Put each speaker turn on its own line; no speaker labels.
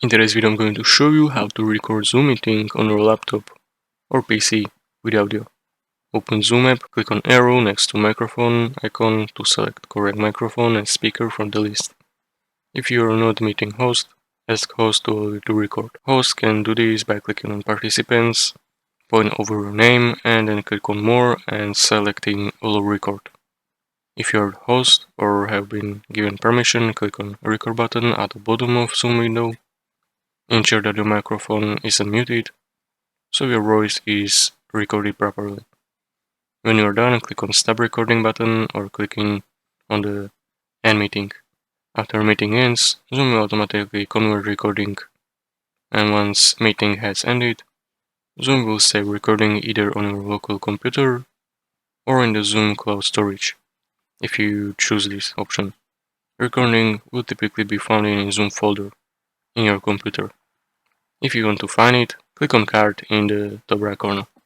In today's video I'm going to show you how to record Zoom meeting on your laptop or PC with audio. Open Zoom app, click on arrow next to microphone icon to select correct microphone and speaker from the list. If you are not meeting host, ask host to allow you to record. Host can do this by clicking on participants, point over your name and then click on more and selecting allow record. If you are host or have been given permission, click on record button at the bottom of Zoom window. Ensure that your microphone is unmuted, so your voice is recorded properly. When you are done, click on Stop Recording button or clicking on the End Meeting. After meeting ends, Zoom will automatically convert recording, and once meeting has ended, Zoom will save recording either on your local computer or in the Zoom cloud storage. If you choose this option, recording will typically be found in a Zoom folder in your computer. If you want to find it, click on Card in the top right corner.